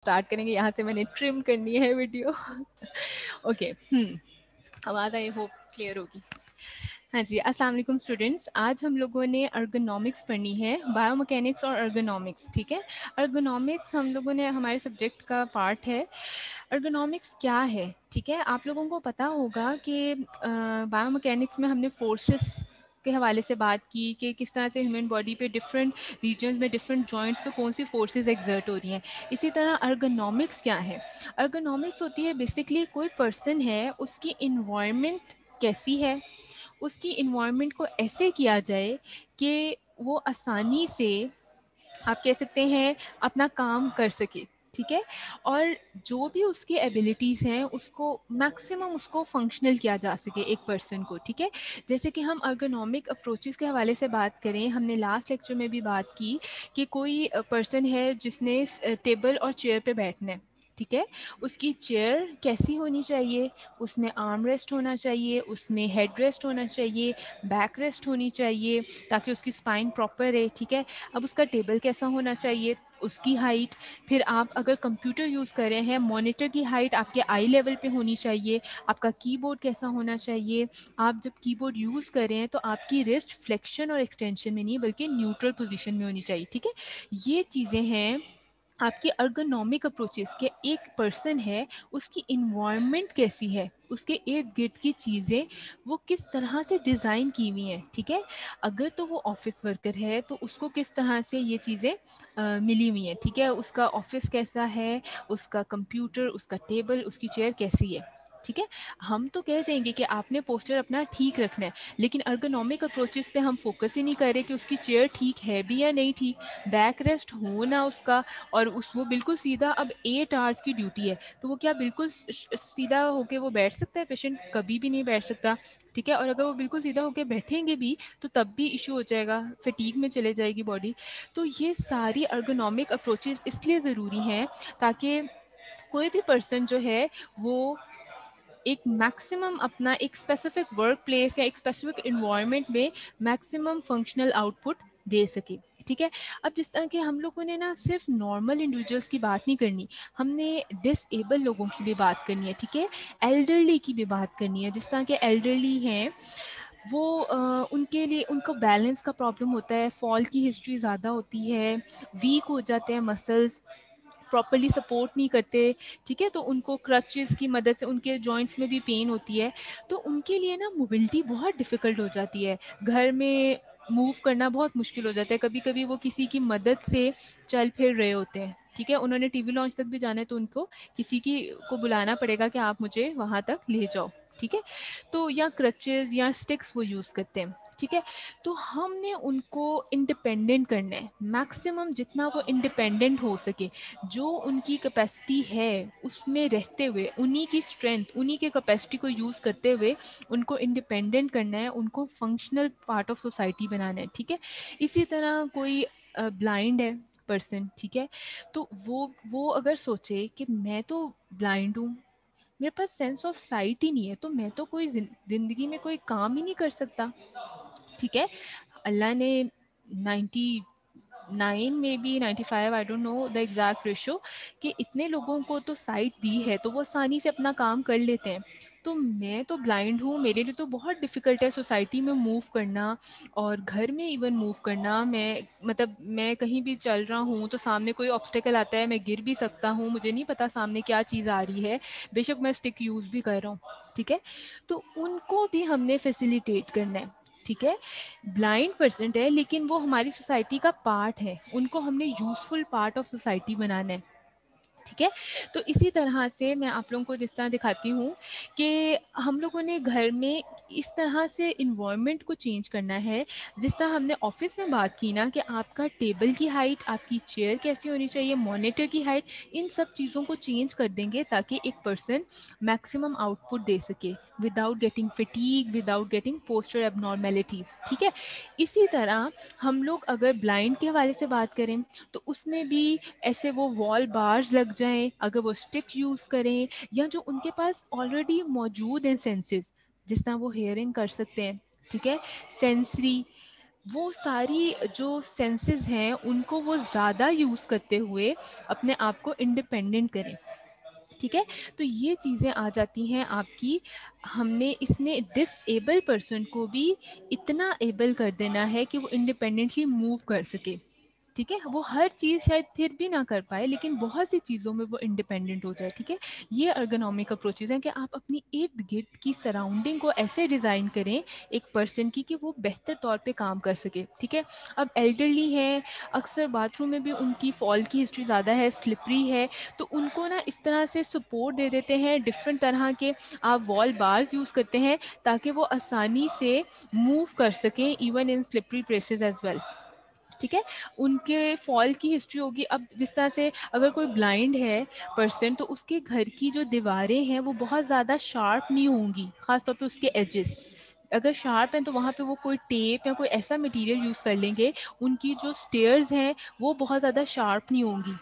Start کریں گے. یہاں سے میں نے ٹرم کرنی ہے ویڈیو. اوکے, آواز آئی ہوپ کلیئر ہوگی. ہاں جی, السلام علیکم اسٹوڈینٹس. آج ہم لوگوں نے ارگونامکس پڑھنی ہے, بایو مکینکس اور ارگونامکس. ٹھیک ہے, ارگونامکس ہم لوگوں نے ہمارے سبجیکٹ کا پارٹ ہے. ارگونامکس کیا ہے؟ ٹھیک ہے, آپ لوگوں کو پتہ ہوگا کہ بایو مکینکس میں ہم نے فورسز کے حوالے سے بات کی کہ کس طرح سے ہیومن باڈی پہ ڈفرینٹ ریجنز میں ڈفرینٹ جوائنٹس پہ کون سی فورسز ایگزرٹ ہو رہی ہیں. اسی طرح ارگونامکس کیا ہے؟ ارگونامکس ہوتی ہے بیسکلی کوئی پرسن ہے, اس کی انوائرمنٹ کیسی ہے, اس کی انوائرمنٹ کو ایسے کیا جائے کہ وہ آسانی سے, آپ کہہ سکتے ہیں, اپنا کام کر سکے. ٹھیک ہے, اور جو بھی اس کی ایبیلٹیز ہیں اس کو میکسیمم اس کو فنکشنل کیا جا سکے ایک پرسن کو. ٹھیک ہے, جیسے کہ ہم ارگونامک اپروچز کے حوالے سے بات کریں, ہم نے لاسٹ لیکچر میں بھی بات کی کہ کوئی پرسن ہے جس نے ٹیبل اور چیئر پہ بیٹھنا ہے. ٹھیک ہے, اس کی چیئر کیسی ہونی چاہیے؟ اس میں آرم ریسٹ ہونا چاہیے, اس میں ہیڈ ریسٹ ہونا چاہیے, بیک ریسٹ ہونی چاہیے تاکہ اس کی اسپائن پراپر ہے. ٹھیک ہے, اب اس کا ٹیبل کیسا ہونا چاہیے, اس کی ہائٹ. پھر آپ اگر کمپیوٹر یوز کر رہے ہیں, مانیٹر کی ہائٹ آپ کے آئی لیول پہ ہونی چاہیے. آپ کا کی بورڈ کیسا ہونا چاہیے, آپ جب کی بورڈ یوز کریں تو آپ کی ریسٹ فلیکشن اور ایکسٹینشن میں نہیں بلکہ نیوٹرل پوزیشن میں ہونی چاہیے. ٹھیک ہے, یہ چیزیں ہیں آپ کی ارگونامک اپروچز کے. ایک پرسن ہے, اس کی انوائرمنٹ کیسی ہے, اس کے ارد گرد کی چیزیں وہ کس طرح سے ڈیزائن کی ہوئی ہیں. ٹھیک ہے, اگر تو وہ آفس ورکر ہے تو اس کو کس طرح سے یہ چیزیں ملی ہوئی ہیں. ٹھیک ہے, اس کا آفس کیسا ہے, اس کا کمپیوٹر, اس کا ٹیبل, اس کی چیئر کیسی ہے. ٹھیک ہے, ہم تو کہہ دیں گے کہ آپ نے پوسچر اپنا ٹھیک رکھنا ہے, لیکن ارگونامک اپروچز پہ ہم فوکس ہی نہیں کر رہے کہ اس کی چیئر ٹھیک ہے بھی یا نہیں ٹھیک, بیک ریسٹ ہونا اس کا, اور وہ بالکل سیدھا. اب 8 آورس کی ڈیوٹی ہے تو وہ کیا بالکل سیدھا ہو کے وہ بیٹھ سکتا ہے؟ پیشنٹ کبھی بھی نہیں بیٹھ سکتا. ٹھیک ہے, اور اگر وہ بالکل سیدھا ہو کے بیٹھیں گے بھی تو تب بھی ایشو ہو جائے گا, فٹیگ میں چلے جائے گی باڈی. تو یہ ساری ارگونامک اپروچز اس لیے ضروری ہیں تاکہ کوئی بھی پرسن جو ہے وہ ایک میکسیمم اپنا ایک اسپیسیفک ورک پلیس یا ایک اسپیسیفک انوائرمنٹ میں میکسیمم فنکشنل آؤٹ پٹ دے سکے. ٹھیک ہے, اب جس طرح کہ ہم لوگوں نے نا صرف نارمل انڈیویجولس کی بات نہیں کرنی, ہم نے ڈس ایبل لوگوں کی بھی بات کرنی ہے. ٹھیک ہے, ایلڈرلی کی بھی بات کرنی ہے. جس طرح کہ ایلڈرلی ہیں وہ ان کے لیے ان کو بیلنس کا پرابلم ہوتا ہے, فال کی ہسٹری زیادہ ہوتی ہے, ویک ہو جاتے ہیں مسلز, پراپرلی سپورٹ نہیں کرتے. ٹھیک ہے, تو ان کو کرچز کی مدد سے ان کے جوائنٹس میں بھی پین ہوتی ہے, تو ان کے لیے نا موبلٹی بہت ڈیفیکلٹ ہو جاتی ہے, گھر میں موو کرنا بہت مشکل ہو جاتا ہے. کبھی کبھی وہ کسی کی مدد سے چل پھر رہے ہوتے ہیں. ٹھیک ہے, انہوں نے ٹی وی لانچ تک بھی جانا ہے تو ان کو کسی کی کو بلانا پڑے گا کہ آپ مجھے وہاں تک لے جاؤ. ٹھیک ہے, تو یا کرچز یا اسٹکس وہ یوز کرتے ہیں. ٹھیک ہے, تو ہم نے ان کو انڈیپینڈنٹ کرنا ہے, میکسیمم جتنا وہ انڈیپینڈنٹ ہو سکے, جو ان کی کیپیسٹی ہے اس میں رہتے ہوئے, انہی کی اسٹرینتھ, انہی کے کیپیسٹی کو یوز کرتے ہوئے ان کو انڈیپینڈنٹ کرنا ہے, ان کو فنکشنل پارٹ آف سوسائٹی بنانا ہے. ٹھیک ہے, اسی طرح کوئی بلائنڈ ہے پرسن, ٹھیک ہے, تو وہ اگر سوچے کہ میں تو بلائنڈ ہوں, میرے پاس سینس آف سائٹ ہی نہیں ہے, تو میں تو کوئی زندگی میں کوئی کام ہی نہیں کر سکتا. ٹھیک ہے, اللہ نے 99 میں بی 95, I don't know the exact ratio, کہ اتنے لوگوں کو تو سائٹ دی ہے تو وہ آسانی سے اپنا کام کر لیتے ہیں. تو میں تو بلائنڈ ہوں, میرے لیے تو بہت ڈیفیکلٹ ہے سوسائٹی میں موو کرنا, اور گھر میں ایون موو کرنا. میں کہیں بھی چل رہا ہوں تو سامنے کوئی آبسٹیکل آتا ہے, میں گر بھی سکتا ہوں, مجھے نہیں پتا سامنے کیا چیز آ رہی ہے, بے شک میں اسٹک یوز بھی کر رہا ہوں. ٹھیک ہے, تو ان کو بھی ہم نے فیسیلیٹیٹ کرنا ہے. ٹھیک ہے, بلائنڈ پرسنٹ ہے لیکن وہ ہماری سوسائٹی کا پارٹ ہے, ان کو ہم نے یوزفل پارٹ آف سوسائٹی بنانا ہے. ٹھیک ہے, تو اسی طرح سے میں آپ لوگوں کو جس طرح دکھاتی ہوں کہ ہم لوگوں نے گھر میں اس طرح سے انوائرمنٹ کو چینج کرنا ہے. جس طرح ہم نے آفس میں بات کی نا کہ آپ کا ٹیبل کی ہائٹ, آپ کی چیئر کیسی ہونی چاہیے, مانیٹر کی ہائٹ, ان سب چیزوں کو چینج کر دیں گے تاکہ ایک پرسن میکسیمم آؤٹ پٹ دے سکے without getting fatigue, without getting posture abnormalities. ٹھیک ہے, اسی طرح ہم لوگ اگر بلائنڈ کے حوالے سے بات کریں تو اس میں بھی ایسے وہ وال بارز لگ جائیں, اگر وہ اسٹک یوز کریں, یا جو ان کے پاس آلریڈی موجود ہیں سینسز, جس طرح وہ ہیئرنگ کر سکتے ہیں. ٹھیک ہے, سینسری وہ ساری جو سینسز ہیں ان کو وہ زیادہ یوز کرتے ہوئے اپنے آپ کو انڈیپینڈنٹ کریں. ٹھیک ہے، تو یہ چیزیں آ جاتی ہیں آپ کی. ہم نے اس میں ڈس ایبل پرسن کو بھی اتنا ایبل کر دینا ہے کہ وہ انڈیپینڈنٹلی موو کر سکے. ٹھیک ہے، وہ ہر چیز شاید پھر بھی نہ کر پائے لیکن بہت سی چیزوں میں وہ انڈیپینڈنٹ ہو جائے. ٹھیک ہے، یہ ارگونامک اپروچز ہیں کہ آپ اپنی ارد گرد کی سراؤنڈنگ کو ایسے ڈیزائن کریں ایک پرسن کی کہ وہ بہتر طور پہ کام کر سکے. ٹھیک ہے، اب ایلڈرلی ہیں، اکثر باتھ روم میں بھی ان کی فال کی ہسٹری زیادہ ہے، سلپری ہے، تو ان کو نا اس طرح سے سپورٹ دے دیتے ہیں ڈفرینٹ طرح کے. آپ وال بارز یوز کرتے ہیں تاکہ وہ آسانی سے موو کر سکیں even in slippery places as well. ٹھیک ہے، ان کے فال کی ہسٹری ہوگی. اب جس طرح سے اگر کوئی بلائنڈ ہے پرسن تو اس کے گھر کی جو دیواریں ہیں وہ بہت زیادہ شارپ نہیں ہوں گی، خاص طور پہ اس کے ایجز اگر شارپ ہیں تو وہاں پہ وہ کوئی ٹیپ یا کوئی ایسا مٹیریل یوز کر لیں گے. ان کی جو اسٹیئرز ہیں وہ بہت زیادہ شارپ نہیں ہوں گی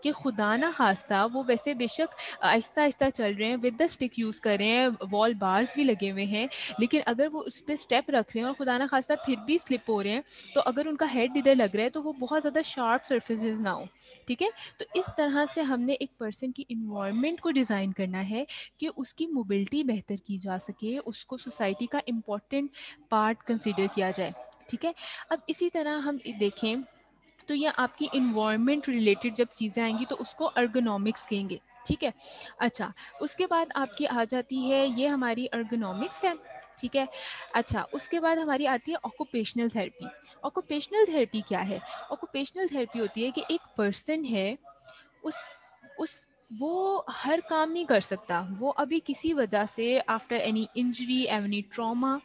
کہ خدا نہ خواستہ وہ ویسے بے شک آہستہ آہستہ چل رہے ہیں ود دا اسٹک یوز کر رہے ہیں، وال بارز بھی لگے ہوئے ہیں، لیکن اگر وہ اس پہ اسٹیپ رکھ رہے ہیں اور خدا نہ خواستہ پھر بھی سلپ ہو رہے ہیں تو اگر ان کا ہیڈ ادھر لگ رہا ہے تو وہ بہت زیادہ شارپ سرفیسز نہ ہو. ٹھیک ہے، تو اس طرح سے ہم نے ایک پرسن کی انوائرمنٹ کو ڈیزائن کرنا ہے کہ اس کی موبلٹی بہتر کی جا سکے، اس کو سوسائٹی کا امپورٹنٹ پارٹ کنسیڈر کیا جائے. ٹھیک ہے، اب اسی طرح ہم دیکھیں تو یہ آپ کی انوائرمنٹ ریلیٹڈ جب چیزیں آئیں گی تو اس کو ارگونامکس کہیں گے. ٹھیک ہے، اچھا اس کے بعد آپ کی آ جاتی ہے، یہ ہماری ارگونامکس ہے. ٹھیک ہے، اچھا اس کے بعد ہماری آتی ہے آکوپیشنل تھراپی. آکوپیشنل تھراپی کیا ہے؟ آکوپیشنل تھراپی ہوتی ہے کہ ایک پرسن ہے، اس اس وہ ہر کام نہیں کر سکتا، وہ ابھی کسی وجہ سے after any injury any trauma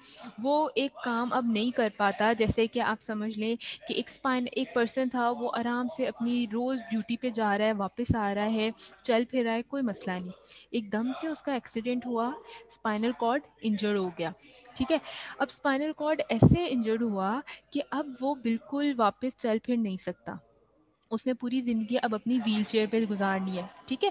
وہ ایک کام اب نہیں کر پاتا. جیسے کہ آپ سمجھ لیں کہ ایک پرسن تھا، وہ آرام سے اپنی روز ڈیوٹی پہ جا رہا ہے، واپس آ رہا ہے، چل پھر رہا ہے، کوئی مسئلہ نہیں. ایک دم سے اس کا ایکسیڈنٹ ہوا، اسپائنل کارڈ انجرڈ ہو گیا. ٹھیک ہے، اب اسپائنل کارڈ ایسے انجرڈ ہوا کہ اب وہ بالکل واپس چل پھر نہیں سکتا. اس نے پوری زندگی اب اپنی ویل چیئر پہ گزارنی ہے. ٹھیک ہے،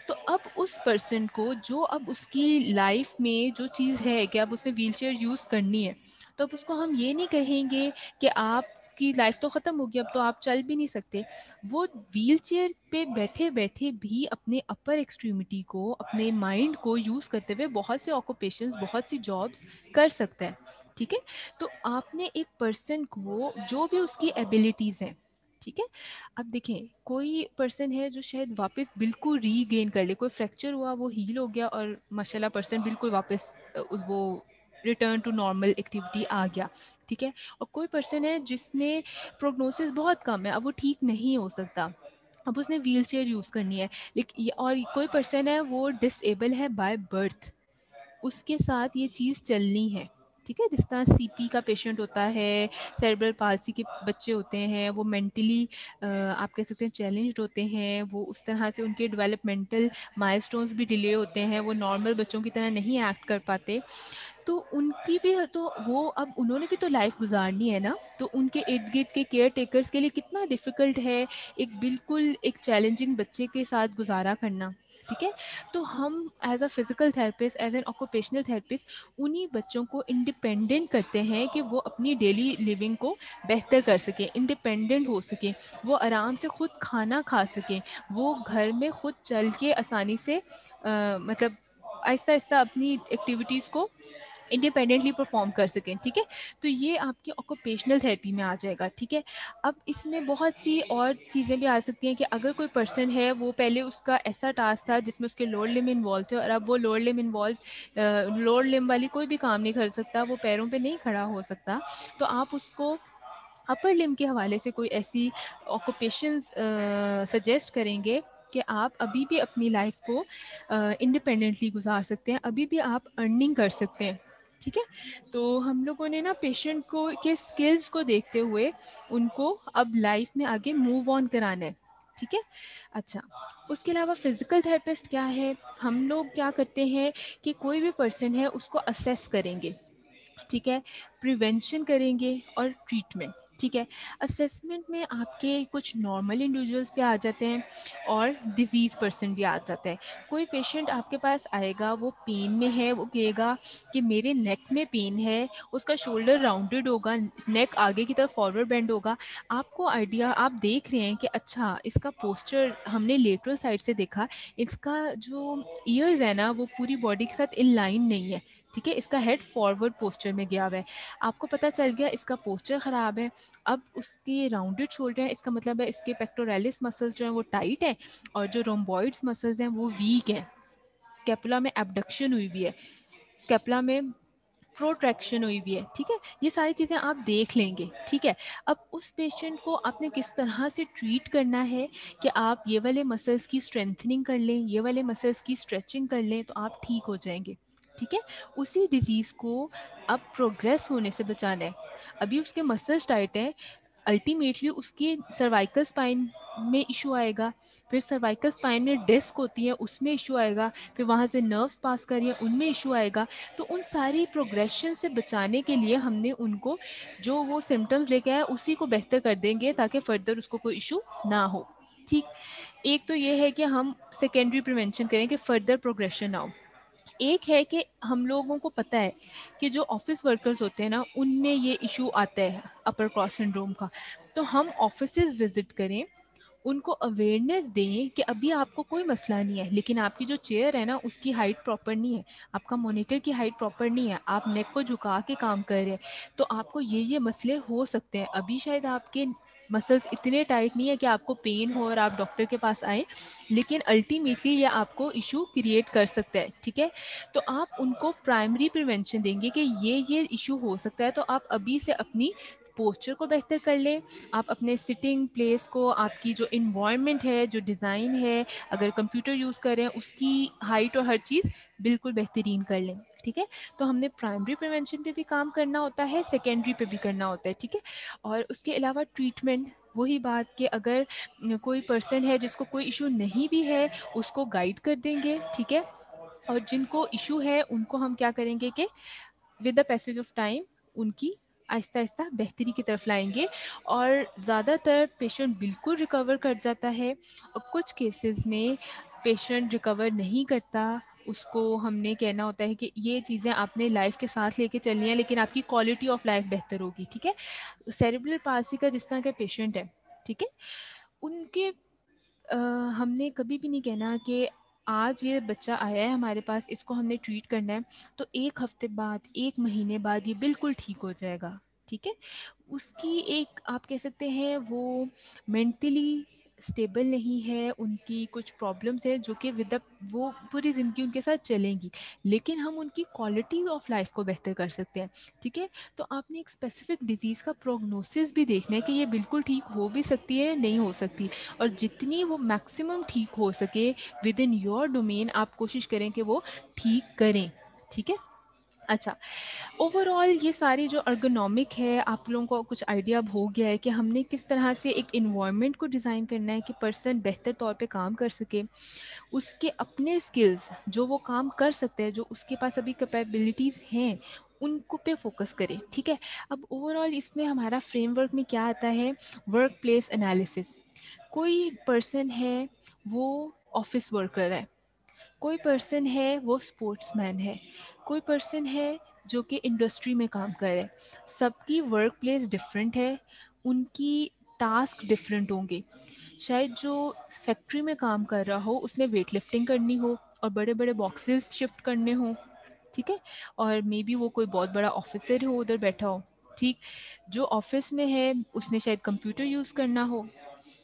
تو اب اس پرسن کو جو اب اس کی لائف میں جو چیز ہے کہ اب اس نے ویل چیئر یوز کرنی ہے، تو اب اس کو ہم یہ نہیں کہیں گے کہ آپ کی لائف تو ختم ہوگی، اب تو آپ چل بھی نہیں سکتے. وہ ویل چیئر پہ بیٹھے بیٹھے بھی اپنے اپر ایکسٹریمٹی کو، اپنے مائنڈ کو یوز کرتے ہوئے بہت سے آکوپیشنز، بہت سی جابس کر سکتا ہے. ٹھیک ہے، تو آپ نے ایک پرسن کو جو بھی اس کی ایبلٹیز ہیں، ٹھیک ہے، اب دیکھیں کوئی پرسن ہے جو شاید واپس بالکل ری گین کر لے، کوئی فریکچر ہوا وہ ہیل ہو گیا اور ماشاء اللہ پرسن بالکل واپس وہ ریٹرن ٹو نارمل ایکٹیویٹی آ گیا. ٹھیک ہے، اور کوئی پرسن ہے جس میں پروگنوسس بہت کم ہے، اب وہ ٹھیک نہیں ہو سکتا، اب اس نے ویل چیئر یوز کرنی ہے. لیکن اور کوئی پرسن ہے وہ ڈس ایبل ہے بائی برتھ، اس کے ساتھ یہ چیز چلنی ہے. ٹھیک ہے، جس طرح سی پی کا پیشنٹ ہوتا ہے، سیریبرل پالسی کے بچے ہوتے ہیں، وہ مینٹلی آپ کہہ سکتے ہیں چیلنجڈ ہوتے ہیں، وہ اس طرح سے ان کے ڈیولپمنٹل مائلسٹونز بھی ڈیلے ہوتے ہیں، وہ نارمل بچوں کی طرح نہیں ایکٹ کر پاتے. تو ان کی بھی تو وہ اب انہوں نے بھی تو لائف گزارنی ہے نا، تو ان کے ارد گرد کے کیئر ٹیکرز کے لیے کتنا ڈیفیکلٹ ہے ایک بالکل ایک چیلنجنگ بچے کے ساتھ گزارا کرنا. ٹھیک ہے، تو ہم as a physical therapist, as an occupational therapist انہی بچوں کو انڈیپینڈنٹ کرتے ہیں کہ وہ اپنی ڈیلی لیونگ کو بہتر کر سکیں، انڈیپینڈنٹ ہو سکیں، وہ آرام سے خود کھانا کھا سکیں، وہ گھر میں خود چل کے آسانی سے مطلب آہستہ آہستہ اپنی ایکٹیویٹیز کو انڈیپینڈنٹلی پرفارم کر سکیں. ٹھیک ہے، تو یہ آپ کی آکوپیشنل تھراپی میں آ جائے گا. ٹھیک ہے، اب اس میں بہت سی اور چیزیں بھی آ سکتی ہیں کہ اگر کوئی پرسن ہے وہ پہلے اس کا ایسا ٹاسک تھا جس میں اس کے لوور لم انوالو تھے اور اب وہ لوور لم والی کوئی بھی کام نہیں کر سکتا، وہ پیروں پہ نہیں کھڑا ہو سکتا، تو آپ اس کو اپر لم کے حوالے سے کوئی ایسی آکوپیشنز سجیسٹ کریں گے کہ آپ ابھی بھی اپنی لائف کو انڈیپینڈنٹلی گزار سکتے ہیں، ابھی بھی آپ ارننگ کر سکتے ہیں. ٹھیک ہے، تو ہم لوگوں نے نا پیشنٹ کو کے اسکلز کو دیکھتے ہوئے ان کو اب لائف میں آگے موو آن کرانا ہے. ٹھیک ہے، اچھا اس کے علاوہ فزیکل تھراپسٹ کیا ہے؟ ہم لوگ کیا کرتے ہیں کہ کوئی بھی پرسن ہے اس کو اسیس کریں گے. ٹھیک ہے، پریونشن کریں گے اور ٹریٹمنٹ. ٹھیک ہے. اسیسمنٹ میں آپ کے کچھ نارمل انڈیویجولس بھی آ جاتے ہیں اور ڈیزیز پرسن بھی آ جاتا ہے. کوئی پیشنٹ آپ کے پاس آئے گا، وہ پین میں ہے، وہ کہے گا کہ میرے نیک میں پین ہے، اس کا شولڈر راؤنڈڈ ہوگا، نیک آگے کی طرف فارورڈ بینڈ ہوگا. آپ کو آئیڈیا، آپ دیکھ رہے ہیں کہ اچھا اس کا پوسچر ہم نے لیٹرل سائڈ سے دیکھا، اس کا جو ایئرز ہے نا وہ پوری باڈی کے ساتھ ان لائن نہیں ہے. ٹھیک ہے، اس کا ہیڈ فارورڈ پوسچر میں گیا ہوا ہے. آپ کو پتہ چل گیا اس کا پوسچر خراب ہے. اب اس کے راؤنڈڈ شولڈر ہیں، اس کا مطلب ہے اس کے پیکٹوریلس مسلز جو ہیں وہ ٹائٹ ہیں اور جو رومبوئڈس مسلز ہیں وہ ویک ہیں. اسکیپولا میں ایبڈکشن ہوئی ہوئی ہے، اسکیپولا میں پروٹریکشن ہوئی ہوئی ہے. ٹھیک ہے، یہ ساری چیزیں آپ دیکھ لیں گے. ٹھیک ہے، اب اس پیشنٹ کو آپ نے کس طرح سے ٹریٹ کرنا ہے کہ آپ یہ والے مسلس کی اسٹرینتھننگ کر لیں، یہ والے مسلس کی اسٹریچنگ کر لیں تو آپ ٹھیک ہو جائیں گے. ٹھیک ہے، اسی ڈیزیز کو اب پروگریس ہونے سے بچانا ہے. ابھی اس کے مسلس ٹائٹ ہیں، الٹیمیٹلی اس کی سروائکل اسپائن میں ایشو آئے گا، پھر سروائکل اسپائن میں ڈسک ہوتی ہے اس میں ایشو آئے گا، پھر وہاں سے نروس پاس کر رہی ہیں ان میں ایشو آئے گا. تو ان ساری پروگریشن سے بچانے کے لیے ہم نے ان کو جو وہ سمٹمز لے کے آئے اسی کو بہتر کر دیں گے تاکہ فردر اس کو کوئی ایشو نہ ہو. ٹھیک، ایک تو یہ ہے کہ ہم سیکنڈری پریونشن کریں کہ فردر پروگریشن نہ ہو. ایک ہے کہ ہم لوگوں کو پتہ ہے کہ جو آفس ورکرز ہوتے ہیں نا ان میں یہ ایشو آتا ہے اپر کراس سنڈروم کا. تو ہم آفیسز وزٹ کریں، ان کو اویئرنیس دیں کہ ابھی آپ کو کوئی مسئلہ نہیں ہے، لیکن آپ کی جو چیئر ہے نا اس کی ہائٹ پراپر نہیں ہے، آپ کا مانیٹر کی ہائٹ پراپر نہیں ہے، آپ نیک کو جھکا کے کام کر رہے ہیں تو آپ کو یہ مسئلے ہو سکتے ہیں. ابھی شاید آپ کے مسلس اتنے ٹائٹ نہیں ہے کہ آپ کو پین ہو اور آپ ڈاکٹر کے پاس آئیں، لیکن الٹیمیٹلی یہ آپ کو ایشو کریٹ کر سکتا ہے. ٹھیک ہے، تو آپ ان کو پرائمری پریونشن دیں گے کہ یہ ایشو ہو سکتا ہے، تو آپ ابھی سے اپنی پوسچر کو بہتر کر لیں. آپ اپنے سٹنگ پلیس کو، آپ کی جو انوائرمنٹ ہے، جو ڈیزائن ہے، اگر کمپیوٹر یوز کریں اس کی ہائٹ اور ہر چیز بالکل بہترین کر لیں. ٹھیک ہے، تو ہم نے پرائمری پریونشن پہ بھی کام کرنا ہوتا ہے، سیکنڈری پہ بھی کرنا ہوتا ہے. ٹھیک ہے، اور اس کے علاوہ ٹریٹمنٹ، وہی بات کہ اگر کوئی پرسن ہے جس کو کوئی ایشو نہیں بھی ہے اس کو گائیڈ کر دیں گے. ٹھیک ہے، اور جن کو ایشو ہے ان کو ہم کیا کریں گے کہ with the passage of time ان کی آہستہ آہستہ بہتری کی طرف لائیں گے. اور زیادہ تر پیشنٹ بالکل ریکور کر جاتا ہے، اور کچھ کیسز میں پیشنٹ ریکور نہیں کرتا. اس کو ہم نے کہنا ہوتا ہے کہ یہ چیزیں آپ نے لائف کے ساتھ لے کے چلنی ہیں لیکن آپ کی کوالٹی آف لائف بہتر ہوگی. ٹھیک ہے، سیریبرل پالسی کا جس طرح کا پیشنٹ ہے، ٹھیک ہے، ان کے ہم نے کبھی بھی نہیں کہنا کہ آج یہ بچہ آیا ہے ہمارے پاس، اس کو ہم نے ٹریٹ کرنا ہے تو ایک ہفتے بعد، ایک مہینے بعد یہ بالکل ٹھیک ہو جائے گا. ٹھیک ہے، اس کی ایک آپ کہہ سکتے ہیں وہ مینٹلی اسٹیبل نہیں ہے، ان کی کچھ پرابلمس ہیں جو کہ وہ پوری زندگی ان کے ساتھ چلیں گی، لیکن ہم ان کی کوالٹی آف لائف کو بہتر کر سکتے ہیں. ٹھیک ہے، تو آپ نے ایک اسپیسیفک ڈیزیز کا پروگنوسس بھی دیکھنا ہے کہ یہ بالکل ٹھیک ہو بھی سکتی ہے، نہیں ہو سکتی، اور جتنی وہ میکسیمم ٹھیک ہو سکے ود ان یور ڈومین آپ کوشش کریں کہ وہ ٹھیک کریں. ٹھیک ہے، اچھا، اوور آل یہ ساری جو ارگونامک ہے آپ لوگوں کو کچھ آئیڈیا اب ہو گیا ہے کہ ہم نے کس طرح سے ایک انوائرمنٹ کو ڈیزائن کرنا ہے کہ پرسن بہتر طور پہ کام کر سکے، اس کے اپنے اسکلز جو وہ کام کر سکتے ہیں، جو اس کے پاس ابھی کیپیبلٹیز ہیں ان کو پہ فوکس کرے. ٹھیک ہے، اب اوور آل اس میں ہمارا فریم ورک میں کیا آتا ہے، ورک پلیس انالیسس. کوئی پرسن ہے وہ آفس ورکر ہے، کوئی پرسن ہے وہ اسپورٹس مین ہے، کوئی پرسن ہے جو کہ انڈسٹری میں کام کرے. سب کی ورک پلیس ڈفرینٹ ہے، ان کی ٹاسک ڈفرینٹ ہوں گے. شاید جو فیکٹری میں کام کر رہا ہو اس نے ویٹ لفٹنگ کرنی ہو اور بڑے بڑے باکسز شفٹ کرنے ہوں. ٹھیک ہے، اور مے بی وہ کوئی بہت بڑا آفیسر ہو ادھر بیٹھا ہو. ٹھیک، جو آفس میں ہے اس نے شاید کمپیوٹر یوز کرنا ہو.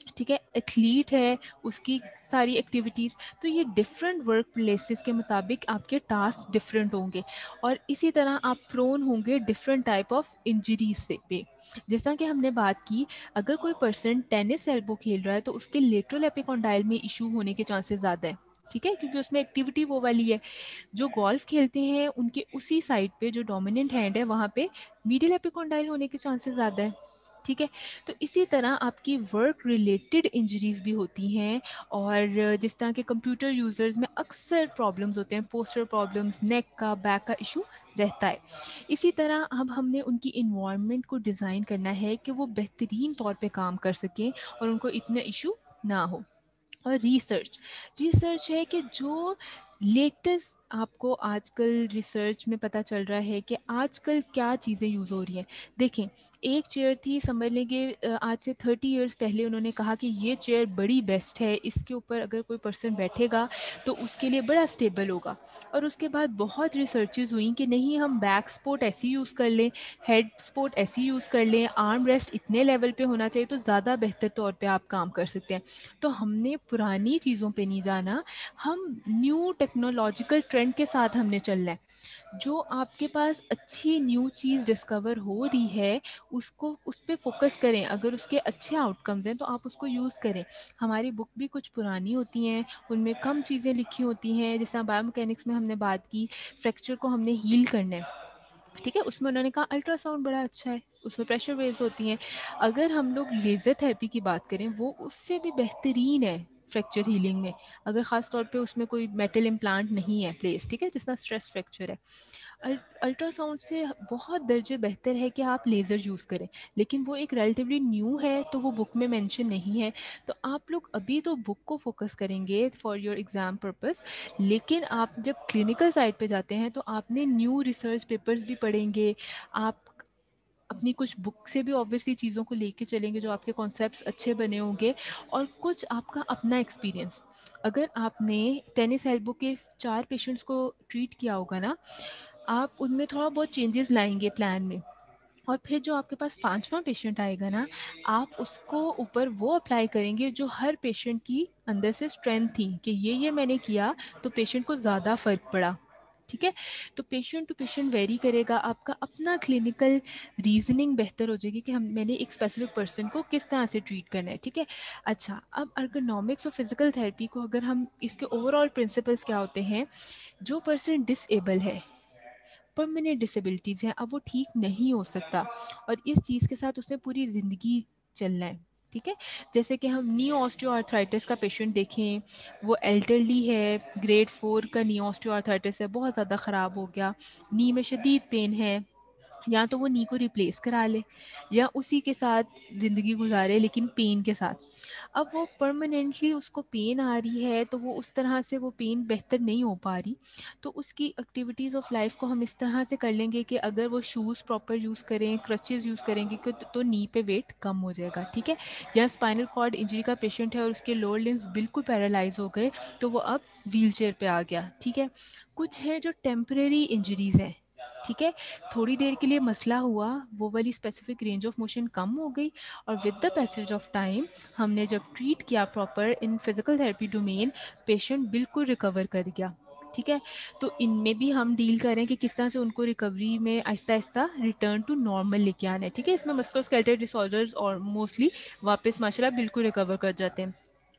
ٹھیک ہے، ایتھلیٹ ہے اس کی ساری ایکٹیویٹیز. تو یہ ڈفرینٹ ورک پلیسز کے مطابق آپ کے ٹاسک ڈفرینٹ ہوں گے، اور اسی طرح آپ پرون ہوں گے ڈفرینٹ ٹائپ آف انجریز سے پہ. جس طرح کہ ہم نے بات کی، اگر کوئی پرسن ٹینس ایلبو کھیل رہا ہے تو اس کے لیٹرل ایپیکونڈائل میں ایشو ہونے کے چانسز زیادہ ہیں. ٹھیک ہے، کیونکہ اس میں ایکٹیویٹی وہ والی ہے. جو گولف کھیلتے ہیں ان کے اسی سائڈ پہ جو ڈومیننٹ ہینڈ ہے وہاں پہ میڈل ایپیکونڈائل ہونے کے چانسز زیادہ ہیں. ٹھیک ہے. تو اسی طرح آپ کی ورک ریلیٹڈ انجریز بھی ہوتی ہیں، اور جس طرح کے کمپیوٹر یوزرز میں اکثر پرابلمز ہوتے ہیں، پوسٹر پرابلمز، نیک کا بیک کا ایشو رہتا ہے. اسی طرح اب ہم نے ان کی انوائرمنٹ کو ڈیزائن کرنا ہے کہ وہ بہترین طور پہ کام کر سکیں اور ان کو اتنا ایشو نہ ہو. اور ریسرچ ہے کہ جو لیٹسٹ آپ کو آج کل ریسرچ میں پتہ چل رہا ہے کہ آج کل کیا چیزیں یوز ہو رہی ہیں. دیکھیں، ایک چیئر تھی، سمجھ لیں کہ آج سے 30 ایئرس پہلے انہوں نے کہا کہ یہ چیئر بڑی بیسٹ ہے، اس کے اوپر اگر کوئی پرسن بیٹھے گا تو اس کے لیے بڑا اسٹیبل ہوگا. اور اس کے بعد بہت ریسرچز ہوئیں کہ نہیں، ہم بیک سپورٹ ایسی یوز کر لیں، ہیڈ سپورٹ ایسی یوز کر لیں، آرم ریسٹ اتنے لیول پہ ہونا چاہیے تو زیادہ بہتر طور پہ آپ کام کر سکتے ہیں. تو ہم نے پرانی چیزوں پہ نہیں جانا، ہم نیو ٹیکنالوجیکل ٹرینڈ کے ساتھ ہم نے چلنا ہے. جو آپ کے پاس اچھی نیو چیز ڈسکور ہو رہی ہے اس پہ فوکس کریں. اگر اس کے اچھے آؤٹ کمز ہیں تو آپ اس کو یوز کریں. ہماری بک بھی کچھ پرانی ہوتی ہیں، ان میں کم چیزیں لکھی ہوتی ہیں. جس طرح بایو میکینکس میں ہم نے بات کی، فریکچر کو ہم نے ہیل کرنا ہے، ٹھیک ہے، اس میں انہوں نے کہا الٹرا ساؤنڈ بڑا اچھا ہے، اس میں پریشر ویوز ہوتی ہیں. اگر ہم لوگ لیزر تھراپی کی بات کریں، وہ اس سے بھی بہترین ہے فریکچر ہیلنگ میں، اگر خاص طور پہ اس میں کوئی میٹل امپلانٹ نہیں ہے پلیس، ٹھیک ہے، جس طرح اسٹریس فریکچر ہے. الٹرا ساؤنڈ سے بہت درجے بہتر ہے کہ آپ لیزر یوز کریں، لیکن وہ ایک ریلیٹیولی نیو ہے تو وہ بک میں مینشن نہیں ہے. تو آپ لوگ ابھی تو بک کو فوکس کریں گے فار یور ایگزام پرپز، لیکن آپ جب کلینکل سائڈ پہ جاتے ہیں تو آپ نے نیو ریسرچ پیپرز بھی پڑھیں گے. آپ اپنی کچھ بک سے بھی اوبویسلی چیزوں کو لے کے چلیں گے جو آپ کے کانسیپٹس اچھے بنے ہوں گے، اور کچھ آپ کا اپنا ایکسپیرینس. اگر آپ نے ٹینس ایلبو کے 4 پیشنٹس کو ٹریٹ کیا ہوگا نا، آپ ان میں تھوڑا بہت چینجز لائیں گے پلان میں، اور پھر جو آپ کے پاس 5واں پیشنٹ آئے گا نا، آپ اس کو اوپر وہ اپلائی کریں گے جو ہر پیشنٹ کی اندر سے اسٹرینتھ تھی کہ یہ میں نے کیا تو پیشنٹ کو زیادہ فرق پڑا. ٹھیک ہے، تو پیشنٹ ٹو پیشنٹ ویری کرے گا. آپ کا اپنا کلینکل ریزننگ بہتر ہو جائے گی کہ میں نے ایک اسپیسیفک پرسن کو کس طرح سے ٹریٹ کرنا ہے. ٹھیک ہے، اچھا، اب ارگونامکس اور فزیکل تھراپی کو اگر ہم اس کے اوور آل پرنسپلس کیا ہوتے ہیں، جو پرسن ڈس ایبل ہے، پرماننٹ ڈسیبلٹیز ہیں، اب وہ ٹھیک نہیں ہو سکتا اور اس چیز کے ساتھ اس نے پوری زندگی چلنا ہے. ٹھیک ہے، جیسے کہ ہم نیو آسٹیو آرتھرائٹس کا پیشنٹ دیکھیں، وہ ایلڈرلی ہے، گریڈ 4 کا نیو آسٹیو آرتھرائٹس ہے، بہت زیادہ خراب ہو گیا، نی میں شدید پین ہے. یا تو وہ نی کو ریپلیس کرا لے یا اسی کے ساتھ زندگی گزارے لیکن پین کے ساتھ. اب وہ پرماننٹلی اس کو پین آ رہی ہے تو وہ اس طرح سے وہ پین بہتر نہیں ہو پا رہی، تو اس کی ایکٹیویٹیز آف لائف کو ہم اس طرح سے کر لیں گے کہ اگر وہ شوز پراپر یوز کریں، کرچز یوز کریں گے تو نی پہ ویٹ کم ہو جائے گا. ٹھیک ہے، یا اسپائنل کارڈ انجری کا پیشنٹ ہے اور اس کے لوور لمز بالکل پیرالائز ہو گئے تو وہ اب ویل چیئر پہ آ گیا. ٹھیک ہے، کچھ ہے جو ٹیمپریری انجریز ہیں. ٹھیک ہے، تھوڑی دیر کے لیے مسئلہ ہوا، وہ والی اسپیسیفک رینج آف موشن کم ہو گئی، اور with the passage of time ہم نے جب ٹریٹ کیا پراپر ان فزیکل تھراپی ڈومین، پیشنٹ بالکل ریکور کر گیا. ٹھیک ہے، تو ان میں بھی ہم ڈیل کریں کہ کس طرح سے ان کو ریکوری میں آہستہ آہستہ ریٹرن ٹو نارمل لے کے آنا ہے. ٹھیک ہے، اس میں مسکولوسکیلیٹل ڈس آرڈرز اور موسٹلی واپس ماشاء اللہ بالکل ریکور کر جاتے ہیں.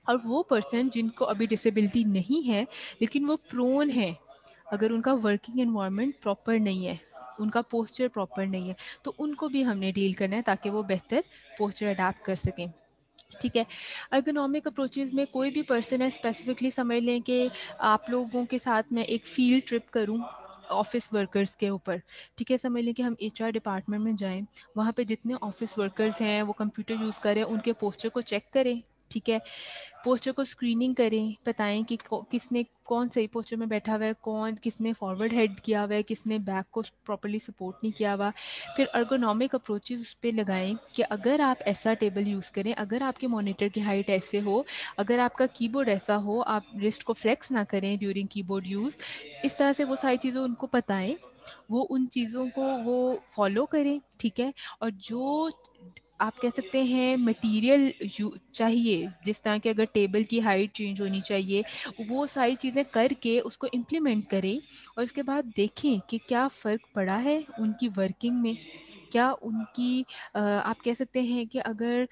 اور وہ پرسن جن کو ابھی ڈسیبلٹی نہیں ہے لیکن وہ پرون ہے، اگر ان کا ورکنگ انوائرمنٹ پراپر نہیں ہے، ان کا پوسچر پراپر نہیں ہے، تو ان کو بھی ہم نے ڈیل کرنا ہے تاکہ وہ بہتر پوسچر اڈاپٹ کر سکیں. ٹھیک ہے، ارگونامک اپروچز میں کوئی بھی پرسن ہے، اسپیسیفکلی سمجھ لیں کہ آپ لوگوں کے ساتھ میں ایک فیلڈ ٹرپ کروں آفس ورکرز کے اوپر. ٹھیک ہے، سمجھ لیں کہ ہم ایچ آر ڈپارٹمنٹ میں جائیں، وہاں پہ جتنے آفس ورکرز ہیں وہ کمپیوٹر یوز کریں، ان کے پوسچر کو چیک کریں. ٹھیک ہے، پوسچر کو اسکریننگ کریں، بتائیں کہ کس نے کون صحیح پوسچر میں بیٹھا ہوا ہے، کس نے فارورڈ ہیڈ کیا ہوا ہے، کس نے بیک کو پراپرلی سپورٹ نہیں کیا ہوا. پھر ارگونامک اپروچز اس پہ لگائیں کہ اگر آپ ایسا ٹیبل یوز کریں، اگر آپ کے مانیٹر کی ہائٹ ایسے ہو، اگر آپ کا کی بورڈ ایسا ہو، آپ رسٹ کو فلیکس نہ کریں ڈیورنگ کی بورڈ یوز. اس طرح سے وہ ساری چیزیں ان کو بتائیں، وہ ان چیزوں کو وہ فالو کریں. ٹھیک ہے، اور جو آپ کہہ سکتے ہیں مٹیریل چاہیے، جس طرح کہ اگر ٹیبل کی ہائٹ چینج ہونی چاہیے، وہ ساری چیزیں کر کے اس کو امپلیمنٹ کریں، اور اس کے بعد دیکھیں کہ کیا فرق پڑا ہے ان کی ورکنگ میں. کیا ان کی آپ کہہ سکتے ہیں کہ اگر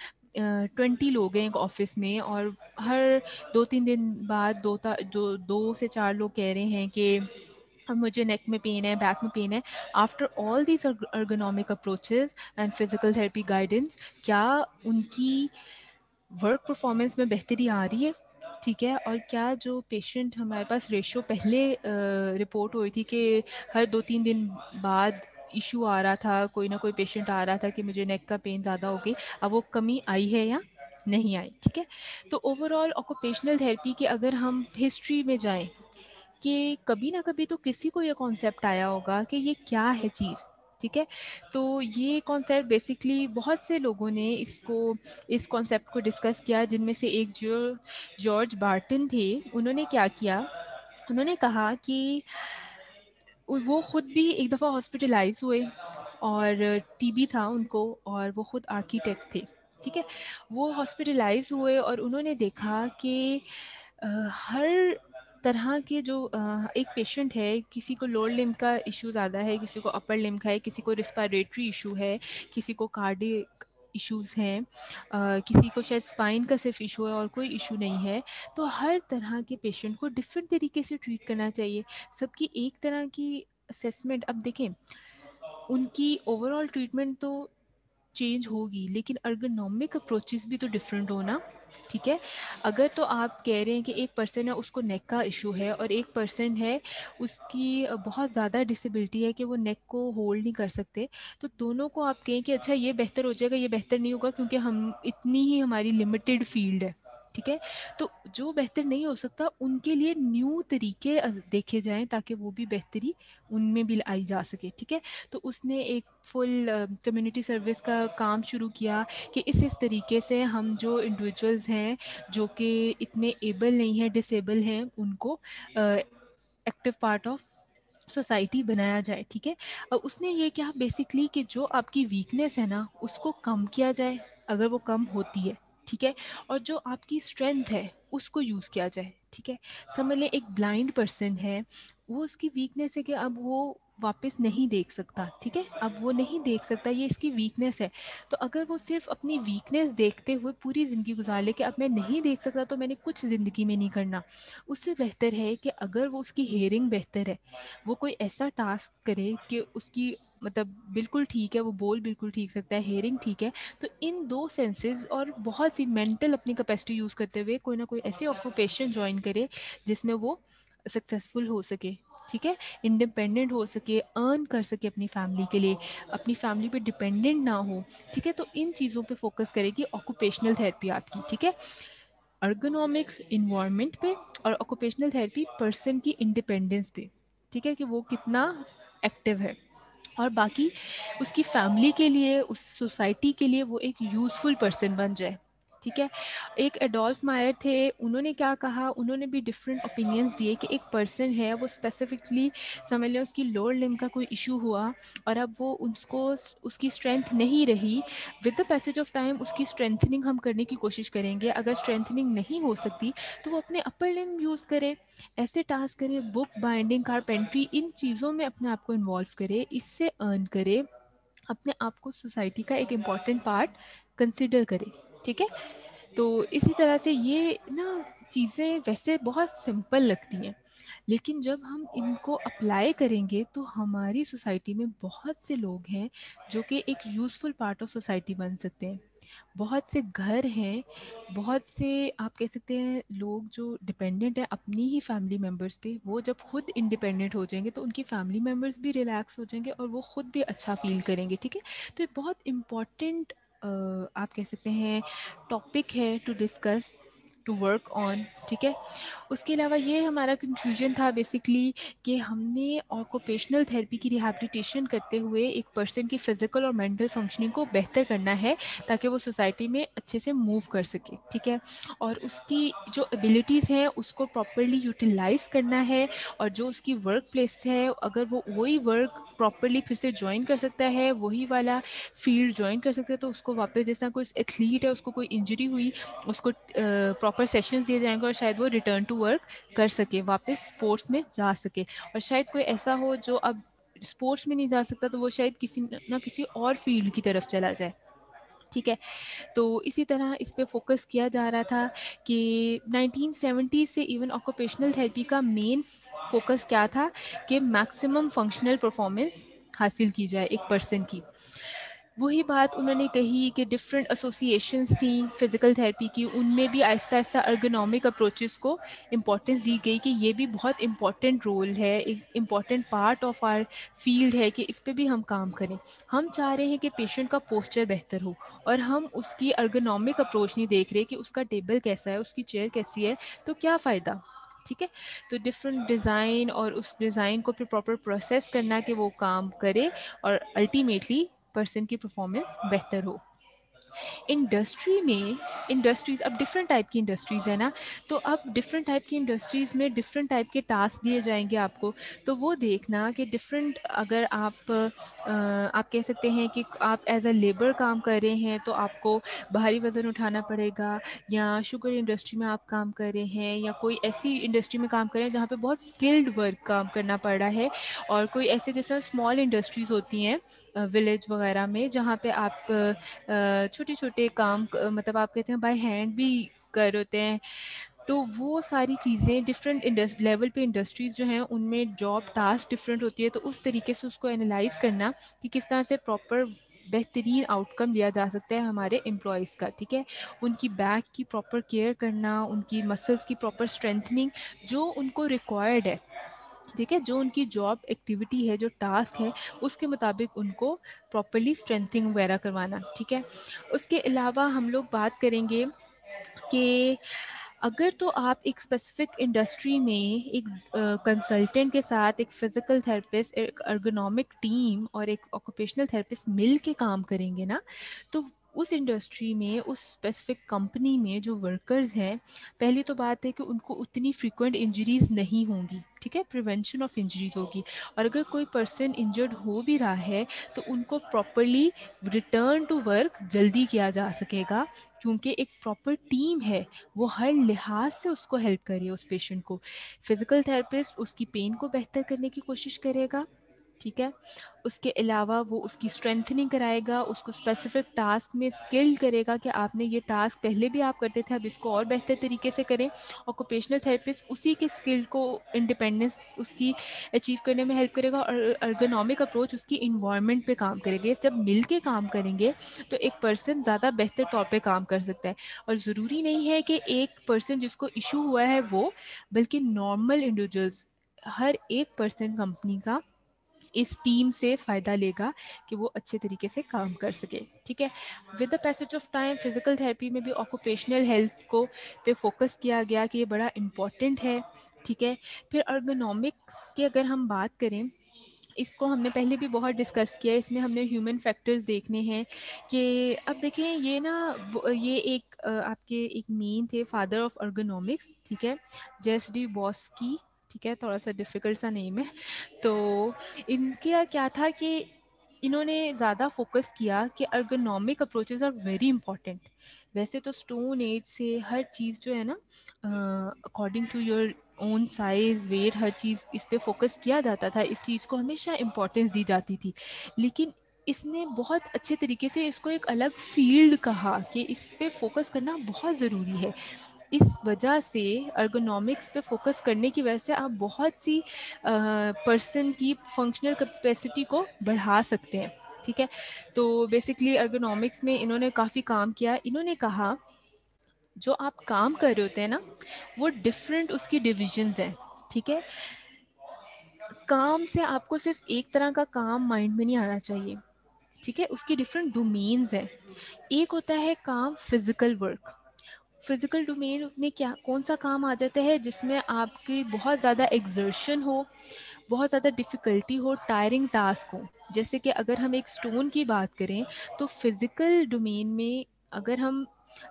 20 لوگ ہیں ایک آفس میں اور ہر 2-3 دن بعد دو سے چار لوگ کہہ رہے ہیں کہ اب مجھے نیک میں پین ہے، بیک میں پین ہے. After all these ergonomic approaches and physical therapy guidance, کیا ان کی ورک پرفارمنس میں بہتری آ رہی ہے؟ ٹھیک ہے. اور کیا جو پیشنٹ ہمارے پاس ریشو پہلے رپورٹ ہوئی تھی کہ ہر 2-3 دن بعد ایشو آ رہا تھا، کوئی نہ کوئی پیشنٹ آ رہا تھا کہ مجھے نیک کا پین زیادہ ہو گئی، اب وہ کمی آئی ہے یا نہیں آئی؟ ٹھیک ہے. تو اوور آل آکوپیشنل تھراپی کے اگر ہم ہسٹری میں جائیں کہ کبھی نہ کبھی تو کسی کو یہ کانسیپٹ آیا ہوگا کہ یہ کیا ہے چیز. ٹھیک ہے. تو یہ کانسیپٹ بیسکلی بہت سے لوگوں نے اس کانسیپٹ کو ڈسکس کیا، جن میں سے ایک جو جارج بارٹن تھے، انہوں نے کیا کیا، انہوں نے کہا کہ وہ خود بھی ایک دفعہ ہاسپٹلائز ہوئے اور ٹی بی تھا ان کو، اور وہ خود آرکیٹیکٹ تھے. ٹھیک ہے. وہ ہاسپٹلائز ہوئے اور انہوں نے دیکھا کہ ہر طرح کے جو ایک پیشنٹ ہے، کسی کو لوور لمب کا ایشو زیادہ ہے، کسی کو اپر لمب کا ہے، کسی کو ریسپائریٹری ایشو ہے، کسی کو کارڈیک ایشوز ہیں، کسی کو شاید اسپائن کا صرف ایشو ہے اور کوئی ایشو نہیں ہے. تو ہر طرح کے پیشنٹ کو ڈفرینٹ طریقے سے ٹریٹ کرنا چاہیے. سب کی ایک طرح کی اسیسمنٹ، اب دیکھیں ان کی اوور آل ٹریٹمنٹ تو چینج ہوگی، لیکن ارگونامک اپروچز بھی تو ڈفرینٹ ہونا. ٹھیک ہے. اگر تو آپ کہہ رہے ہیں کہ ایک پرسن ہے اس کو نیک کا ایشو ہے اور ایک پرسن ہے اس کی بہت زیادہ ڈسیبلٹی ہے کہ وہ نیک کو ہولڈ نہیں کر سکتے، تو دونوں کو آپ کہیں کہ اچھا یہ بہتر ہو جائے گا، یہ بہتر نہیں ہوگا، کیونکہ ہم اتنی ہی ہماری لمیٹیڈ فیلڈ ہے. ٹھیک ہے. تو جو بہتر نہیں ہو سکتا ان کے لیے نیو طریقے دیکھے جائیں تاکہ وہ بھی بہتری ان میں بھی آئی جا سکے. ٹھیک ہے. تو اس نے ایک فل کمیونٹی سروس کا کام شروع کیا کہ اس طریقے سے ہم جو انڈیویجولز ہیں جو کہ اتنے ایبل نہیں ہیں، ڈس ایبل ہیں، ان کو ایکٹیو پارٹ آف سوسائٹی بنایا جائے. ٹھیک ہے. اور اس نے یہ کیا بیسکلی کہ جو آپ کی ویکنیس ہے نا اس کو کم کیا جائے اگر وہ کم ہوتی ہے. ٹھیک ہے. اور جو آپ کی اسٹرینتھ ہے اس کو یوز کیا جائے. ٹھیک ہے. سمجھ لیں ایک بلائنڈ پرسن ہے، وہ اس کی ویکنیس ہے کہ اب وہ واپس نہیں دیکھ سکتا. ٹھیک ہے. اب وہ نہیں دیکھ سکتا، یہ اس کی ویکنیس ہے. تو اگر وہ صرف اپنی ویکنیس دیکھتے ہوئے پوری زندگی گزار لے کہ اب میں نہیں دیکھ سکتا تو میں نے کچھ زندگی میں نہیں کرنا، اس سے بہتر ہے کہ اگر وہ اس کی ہیئرنگ بہتر ہے، وہ کوئی ایسا ٹاسک کرے کہ اس کی مطلب بالکل ٹھیک ہے، وہ بول بالکل ٹھیک سکتا ہے، ہیئرنگ ٹھیک ہے، تو ان دو سینسز اور بہت سی مینٹل اپنی کیپیسٹی یوز کرتے ہوئے کوئی نہ کوئی ایسی آکوپیشن جوائن کرے جس میں وہ سکسیزفل ہو سکے. ٹھیک ہے. انڈیپینڈنٹ ہو سکے، ارن کر سکے اپنی فیملی کے لیے، اپنی فیملی پہ ڈپینڈنٹ نہ ہو. ٹھیک ہے. تو ان چیزوں پہ فوکس کرے گی آکوپیشنل تھراپی آپ کی. ٹھیک ہے. ارگونامکس انوائرمنٹ پہ اور آکوپیشنل تھراپی پرسن کی انڈیپینڈنس پہ. ٹھیک ہے. کہ وہ کتنا ایکٹیو ہے، اور باقی اس کی فیملی کے لیے، اس سوسائٹی کے لیے وہ ایک یوزفل پرسن بن جائے. ٹھیک ہے. ایک ایڈولف مائر تھے، انہوں نے کیا کہا، انہوں نے بھی ڈفرینٹ اوپینینس دیے کہ ایک پرسن ہے وہ اسپیسیفکلی سمجھ لیں اس کی لوور لمب کا کوئی ایشو ہوا اور اب وہ اس کی اسٹرینتھ نہیں رہی، with the passage of time اس کی اسٹرینتھنگ ہم کرنے کی کوشش کریں گے. اگر اسٹرینتھنگ نہیں ہو سکتی تو وہ اپنے اپر لمب یوز کرے، ایسے ٹاسک کرے، بک بائنڈنگ، کارپینٹری، ان چیزوں میں اپنے آپ کو انوالو کرے، اس سے ارن کرے، اپنے آپ کو سوسائٹی کا ایک امپورٹنٹ پارٹ کنسیڈر کرے. ٹھیک ہے. تو اسی طرح سے یہ نا چیزیں ویسے بہت سمپل لگتی ہیں، لیکن جب ہم ان کو اپلائی کریں گے تو ہماری سوسائٹی میں بہت سے لوگ ہیں جو کہ ایک یوزفل پارٹ آف سوسائٹی بن سکتے ہیں. بہت سے گھر ہیں، بہت سے آپ کہہ سکتے ہیں لوگ جو ڈپینڈنٹ ہیں اپنی ہی فیملی ممبرس پہ، وہ جب خود انڈیپینڈنٹ ہو جائیں گے تو ان کی فیملی ممبرس بھی ریلیکس ہو جائیں گے اور وہ خود بھی اچھا فیل کریں گے. ٹھیک ہے. تو یہ بہت امپورٹنٹ آپ کہہ سکتے ہیں ٹاپک ہے to discuss, to work on. ٹھیک ہے. اس کے علاوہ یہ ہمارا کنکلوژن تھا بیسکلی کہ ہم نے آکوپیشنل تھراپی کی ریہیبلیٹیشن کرتے ہوئے ایک پرسن کی فزیکل اور مینٹل فنکشننگ کو بہتر کرنا ہے تاکہ وہ سوسائٹی میں اچھے سے موو کر سکے. ٹھیک ہے. اور اس کی جو ایبلٹیز ہیں اس کو پراپرلی یوٹیلائز کرنا ہے، اور جو اس کی ورک پلیس ہے اگر وہ وہی ورک پراپرلی پھر سے جوائن کر سکتا ہے، وہی والا فیلڈ جوائن کر سکتا ہے، تو اس کو واپس جیسا کوئی ایتھلیٹ ہے اس کو کوئی انجری ہوئی، اس کو پراپر سیشنز دیے جائیں گے اور شاید وہ ریٹرن ٹو ورک کر سکے، واپس اسپورٹس میں جا سکے. اور شاید کوئی ایسا ہو جو اب اسپورٹس میں نہیں جا سکتا تو وہ شاید کسی نہ کسی اور فیلڈ کی طرف چلا جائے. ٹھیک ہے. تو اسی طرح اس پہ فوکس کیا جا رہا تھا کہ 1970 سے ایون آکوپیشنل تھراپی کا مین فوکس کیا تھا کہ میکسیمم فنکشنل پرفارمنس حاصل کی جائے ایک پرسن کی. وہی بات انہوں نے کہی کہ ڈفرینٹ ایسوسیشنس تھیں فزیکل تھراپی کی, ان میں بھی آہستہ آہستہ ارگونامک اپروچز کو امپورٹنس دی گئی کہ یہ بھی بہت امپورٹنٹ رول ہے, ایک important part of our field ہے کہ اس پہ بھی ہم کام کریں. ہم چاہ رہے ہیں کہ پیشنٹ کا پوسچر بہتر ہو, اور ہم اس کی ارگونامک اپروچ نہیں دیکھ رہے کہ اس کا ٹیبل کیسا ہے, اس کی چیئر کیسی ہے, تو کیا فائدہ. ٹھیک ہے, تو ڈفرینٹ ڈیزائن اور اس ڈیزائن کو پھر پراپر پروسیس کرنا کہ وہ کام کرے اور الٹیمیٹلی پرسن کی پرفارمنس بہتر ہو. انڈسٹریز اب ڈفرینٹ ٹائپ کی انڈسٹریز ہیں نا, تو اب ڈفرینٹ ٹائپ کی انڈسٹریز میں ڈفرینٹ ٹائپ کے ٹاسک دیے جائیں گے آپ کو. تو وہ دیکھنا کہ ڈفرینٹ, اگر آپ کہہ سکتے ہیں کہ آپ ایز اے لیبر کام کر رہے ہیں تو آپ کو بھاری وزن اٹھانا پڑے گا, یا شوگر انڈسٹری میں آپ کام کر رہے ہیں, یا کوئی ایسی انڈسٹری میں کام کر رہے ہیں جہاں پہ بہت اسکلڈ ورک کام کرنا پڑ رہا ہے, اور کوئی ایسے جیسے اسمال انڈسٹریز ہوتی ہیں ولیج وغیرہ میں جہاں پہ آپ چھوٹے چھوٹے کام, مطلب آپ کہتے ہیں بائی ہینڈ بھی کر ہوتے ہیں. تو وہ ساری چیزیں ڈفرینٹ لیول پہ انڈسٹریز جو ہیں ان میں جاب ٹاسک ڈفرینٹ ہوتی ہے, تو اس طریقے سے اس کو انالائز کرنا کہ کس طرح سے پراپر بہترین آؤٹ کم لیا جا سکتا ہے ہمارے امپلائیز کا. ٹھیک ہے, ان کی بیک کی پراپر کیئر کرنا, ان کی مسلس کی پراپر اسٹرینتھننگ جو ان کو ریکوائرڈ ہے. ٹھیک ہے, جو ان کی جاب ایکٹیویٹی ہے, جو ٹاسک ہے, اس کے مطابق ان کو پراپرلی اسٹرینتھنگ وغیرہ کروانا. ٹھیک ہے, اس کے علاوہ ہم لوگ بات کریں گے کہ اگر تو آپ ایک اسپیسیفک انڈسٹری میں ایک کنسلٹنٹ کے ساتھ ایک فزیکل تھراپسٹ, ایک ارگونامک ٹیم اور ایک آکوپیشنل تھراپسٹ مل کے کام کریں گے نا, تو اس انڈسٹری میں, اس اسپیسیفک کمپنی میں جو ورکرز ہیں, پہلی تو بات ہے کہ ان کو اتنی فریکوینٹ انجریز نہیں ہوں گی. ٹھیک ہے, پریونشن آف انجریز ہوگی, اور اگر کوئی پرسن انجرڈ ہو بھی رہا ہے تو ان کو پراپرلی ریٹرن ٹو ورک جلدی کیا جا سکے گا, کیونکہ ایک پراپر ٹیم ہے وہ ہر لحاظ سے اس کو ہیلپ کرے اس پیشنٹ کو. فزیکل تھراپسٹ اس کی پین کو بہتر کرنے کی کوشش کرے گا. ٹھیک ہے, اس کے علاوہ وہ اس کی اسٹرینتھننگ کرائے گا, اس کو اسپیسیفک ٹاسک میں اسکل کرے گا کہ آپ نے یہ ٹاسک پہلے بھی آپ کرتے تھے, اب اس کو اور بہتر طریقے سے کریں. آکوپیشنل تھراپسٹ اسی کے اسکل کو, انڈیپینڈنس اس کی اچیو کرنے میں ہیلپ کرے گا, اور ارگونامک اپروچ اس کی انوائرمنٹ پہ کام کرے گا. جب مل کے کام کریں گے تو ایک پرسن زیادہ بہتر طور پہ کام کر سکتا ہے. اور ضروری نہیں ہے کہ ایک پرسن جس کو ایشو ہوا ہے وہ, بلکہ نارمل انڈیویجولس, ہر ایک پرسن کمپنی کا اس ٹیم سے فائدہ لے گا کہ وہ اچھے طریقے سے کام کر سکے. ٹھیک ہے, with the passage of time physical therapy میں بھی آکوپیشنل ہیلتھ کو پہ فوکس کیا گیا کہ یہ بڑا امپورٹنٹ ہے. ٹھیک ہے, پھر ارگونامکس کی اگر ہم بات کریں, اس کو ہم نے پہلے بھی بہت ڈسکس کیا ہے, اس میں ہم نے ہیومن فیکٹرز دیکھنے ہیں کہ اب دیکھیں یہ نا, یہ ایک آپ کے ایک مین تھے فادر آف ارگونامکس. ٹھیک ہے, جیس ڈی باسکی. ٹھیک ہے, تھوڑا سا ڈفیکلٹ سا نیم ہے. تو ان کا کیا تھا کہ انہوں نے زیادہ فوکس کیا کہ ارگونامک اپروچز آر ویری امپورٹنٹ. ویسے تو اسٹون ایج سے ہر چیز جو ہے نا, according to your own size, weight, ہر چیز اس پہ فوکس کیا جاتا تھا, اس چیز کو ہمیشہ امپورٹینس دی جاتی تھی. لیکن اس نے بہت اچھے طریقے سے اس کو ایک الگ فیلڈ کہا کہ اس پہ فوکس کرنا بہت ضروری ہے. اس وجہ سے ارگونامکس پہ فوکس کرنے کی وجہ سے آپ بہت سی پرسن کی فنکشنل کیپیسٹی کو بڑھا سکتے ہیں. ٹھیک ہے, تو بیسکلی ارگونامکس میں انہوں نے کافی کام کیا. انہوں نے کہا جو آپ کام کر رہے ہوتے ہیں نا, وہ ڈفرینٹ اس کی ڈویژنز ہیں. ٹھیک ہے, کام سے آپ کو صرف ایک طرح کا کام مائنڈ میں نہیں آنا چاہیے. ٹھیک ہے, اس کی ڈفرینٹ ڈومینز ہیں. ایک ہوتا ہے کام فزیکل ورک. فزیکل ڈومین میں کیا کون سا کام آ جاتا ہے جس میں آپ کی بہت زیادہ ایگزرشن ہو, بہت زیادہ ڈفیکلٹی ہو, ٹائرنگ ٹاسک ہو. جیسے کہ اگر ہم ایک اسٹون کی بات کریں تو فزیکل ڈومین میں اگر ہم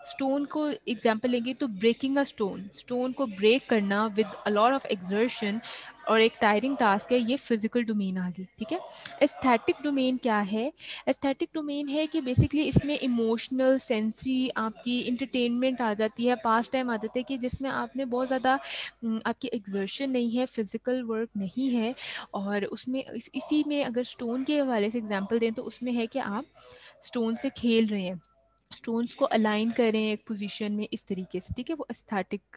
اسٹون کو ایگزامپل لیں گے تو بریکنگ اے اسٹون کو بریک کرنا with a lot of exertion اور ایک ٹائرنگ ٹاسک ہے, یہ فزیکل ڈومین آ گئی. ٹھیک ہے, ایستھیٹک ڈومین کیا ہے؟ ایستھیٹک ڈومین ہے کہ بیسکلی اس میں ایموشنل, سینسری, آپ کی انٹرٹینمنٹ آ جاتی ہے, پاس ٹائم آ جاتا ہے کہ جس میں آپ نے بہت زیادہ آپ کی ایگزرشن نہیں ہے, فزیکل ورک نہیں ہے. اور اس میں اسی میں اگر اسٹون کے حوالے سے ایگزامپل دیں تو اس میں ہے کہ آپ اسٹون سے کھیل رہے ہیں, اسٹونس کو الائن کر رہے ہیں ایک پوزیشن میں, اس طریقے سے. ٹھیک ہے, وہ استھیٹک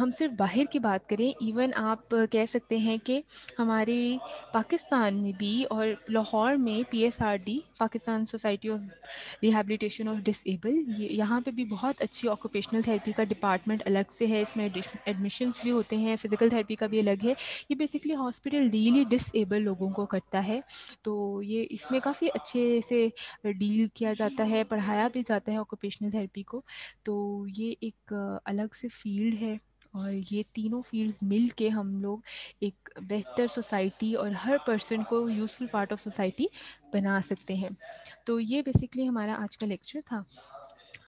ہم صرف باہر کی بات کریں، ایون آپ کہہ سکتے ہیں کہ ہمارے پاکستان میں بھی اور لاہور میں PSRD، Pakistan society of rehabilitation of disable, یہاں پہ بھی بہت اچھی آکوپیشنل تھراپی کا ڈپارٹمنٹ الگ سے ہے، اس میں ایڈمیشنس بھی ہوتے ہیں، فزیکل تھراپی کا بھی الگ ہے. یہ بیسکلی ہاسپٹل ڈیلی ڈس ایبل لوگوں کو کرتا ہے، تو یہ اس میں کافی اچھے سے ڈیل کیا جاتا ہے، پڑھایا بھی جاتا ہے آکوپیشنل تھراپی کو. تو یہ ایک الگ سے فیلڈ ہے، اور یہ تینوں فیلڈز مل کے ہم لوگ ایک بہتر سوسائٹی اور ہر پرسن کو یوزفل پارٹ آف سوسائٹی بنا سکتے ہیں. تو یہ بیسکلی ہمارا آج کا لیکچر تھا.